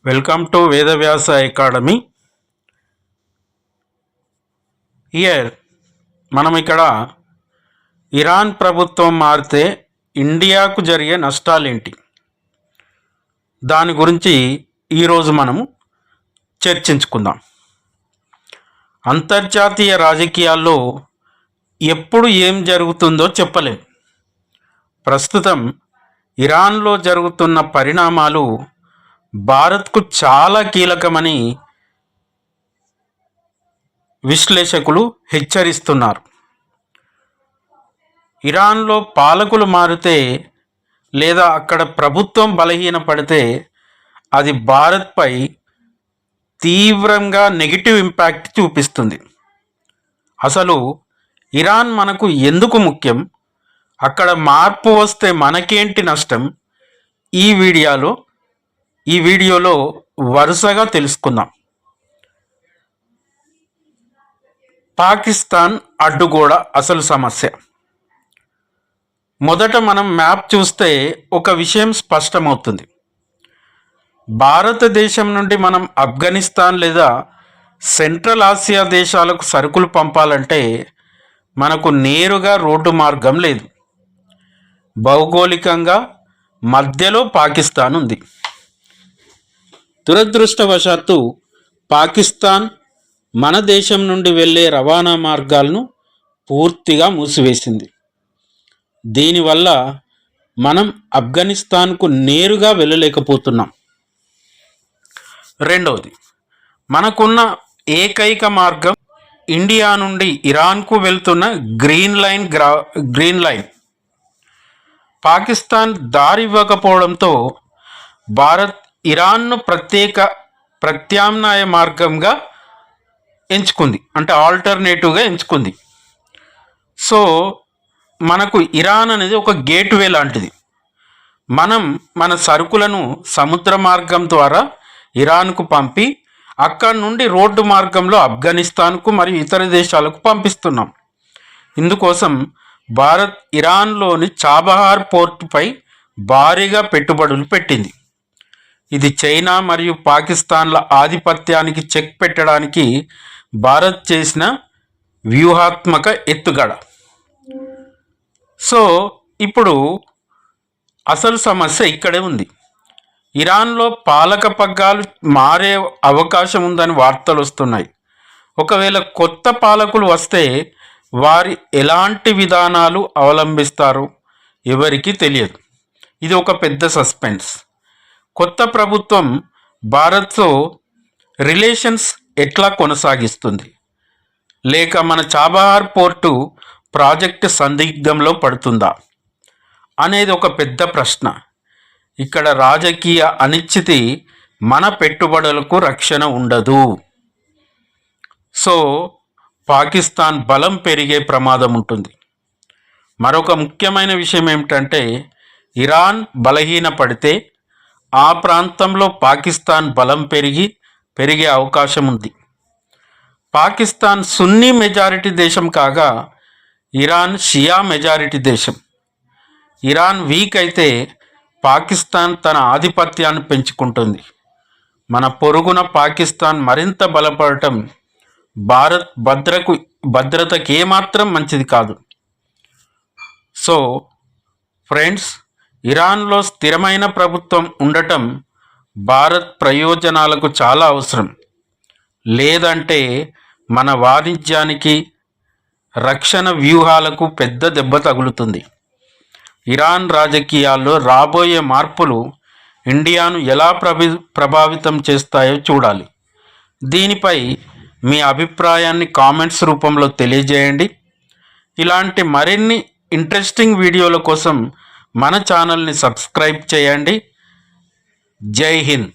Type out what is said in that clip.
Welcome to Vedavyasa academy. Here మనం ఇక్కడ Iran ప్రభుత్వం మారితే ఇండియాకు జరిగే నష్టాలేంటి దాని గురించి ఈరోజు మనము చర్చించుకుందాం. అంతర్జాతీయ రాజకీయాల్లో ఎప్పుడు ఏం జరుగుతుందో చెప్పలేం. ప్రస్తుతం ఇరాన్లో జరుగుతున్న పరిణామాలు భారత్కు చాలా కీలకమని విశ్లేషకులు హెచ్చరిస్తున్నారు. ఇరాన్లో పాలకులు మారితే లేదా అక్కడ ప్రభుత్వం బలహీనపడితే అది భారత్పై తీవ్రంగా నెగిటివ్ ఇంపాక్ట్ చూపిస్తుంది. అసలు ఇరాన్ మనకు ఎందుకు ముఖ్యం, అక్కడ మార్పు వస్తే మనకేంటి నష్టం, ఈ వీడియోలో వరుసగా తెలుసుకుందాం. పాకిస్తాన్ అడ్డుగోడ అసలు సమస్య. మొదట మనం మ్యాప్ చూస్తే ఒక విషయం స్పష్టమవుతుంది. భారతదేశం నుండి మనం ఆఫ్ఘనిస్తాన్ లేదా సెంట్రల్ ఆసియా దేశాలకు సరుకులు పంపాలంటే మనకు నేరుగా రోడ్డు మార్గం లేదు. భౌగోళికంగా మధ్యలో పాకిస్తాన్ ఉంది. దురదృష్టవశాత్తు పాకిస్తాన్ మన దేశం నుండి వెళ్ళే రవాణా మార్గాలను పూర్తిగా మూసివేసింది. దీనివల్ల మనం ఆఫ్ఘనిస్తాన్కు నేరుగా వెళ్ళలేకపోతున్నాం. రెండవది, మనకున్న ఏకైక మార్గం ఇండియా నుండి ఇరాన్కు వెళ్తున్న గ్రీన్ లైన్. పాకిస్తాన్ దారి ఇవ్వకపోవడంతో భారత్ ఇరాన్ను ప్రత్యామ్నాయ మార్గంగా ఎంచుకుంది, అంటే ఆల్టర్నేటివ్గా ఎంచుకుంది. సో మనకు ఇరాన్ అనేది ఒక గేట్వే లాంటిది. మనం మన సరుకులను సముద్ర మార్గం ద్వారా ఇరాన్కు పంపి అక్కడి నుండి రోడ్డు మార్గంలో ఆఫ్ఘనిస్తాన్కు మరియు ఇతర దేశాలకు పంపిస్తున్నాం. ఇందుకోసం భారత్ ఇరాన్లోని చాబహార్ పోర్టుపై భారీగా పెట్టుబడులు పెట్టింది. ఇది చైనా మరియు పాకిస్తాన్ల ఆధిపత్యానికి చెక్ పెట్టడానికి భారత్ చేసిన వ్యూహాత్మక ఎత్తుగడ. సో ఇప్పుడు అసలు సమస్య ఇక్కడే ఉంది. ఇరాన్లో పాలక పగ్గాలు మారే అవకాశం ఉందని వార్తలు వస్తున్నాయి. ఒకవేళ కొత్త పాలకులు వస్తే వారి ఎలాంటి విధానాలు అవలంబిస్తారో ఎవరికీ తెలియదు. ఇది ఒక పెద్ద సస్పెన్స్. కొత్త ప్రభుత్వం భారత్తో రిలేషన్స్ ఎట్లా కొనసాగిస్తుంది, లేక మన చాబహార్ పోర్టు ప్రాజెక్టు సందిగ్ధంలో పడుతుందా అనేది ఒక పెద్ద ప్రశ్న. ఇక్కడ రాజకీయ అనిశ్చితి మన పెట్టుబడులకు రక్షణ ఉండదు. సో పాకిస్తాన్ బలం పెరిగే ప్రమాదం ఉంటుంది. మరొక ముఖ్యమైన విషయం ఏమిటంటే, ఇరాన్ బలహీనపడితే ఆ ప్రాంతంలో పాకిస్తాన్ బలం పెరిగే అవకాశం ఉంది. పాకిస్తాన్ సున్నీ మెజారిటీ దేశం కాగా ఇరాన్ షియా మెజారిటీ దేశం. ఇరాన్ వీక్ అయితే పాకిస్తాన్ తన ఆధిపత్యాన్ని పెంచుకుంటుంది. మన పొరుగున పాకిస్తాన్ మరింత బలపడటం భారత్ భద్రతకి ఏమాత్రం మంచిది కాదు. సో ఫ్రెండ్స్, ఇరాన్లో స్థిరమైన ప్రభుత్వం ఉండటం భారత్ ప్రయోజనాలకు చాలా అవసరం. లేదంటే మన వాణిజ్యానికి, రక్షణ వ్యూహాలకు పెద్ద దెబ్బ తగులుతుంది. ఇరాన్ రాజకీయాల్లో రాబోయే మార్పులు ఇండియాను ఎలా ప్రభావితం చేస్తాయో చూడాలి. దీనిపై మీ అభిప్రాయాన్ని కామెంట్స్ రూపంలో తెలియజేయండి. ఇలాంటి మరిన్ని ఇంట్రెస్టింగ్ వీడియోల కోసం మన ఛానల్ని సబ్స్క్రైబ్ చేయండి. జై హింద్.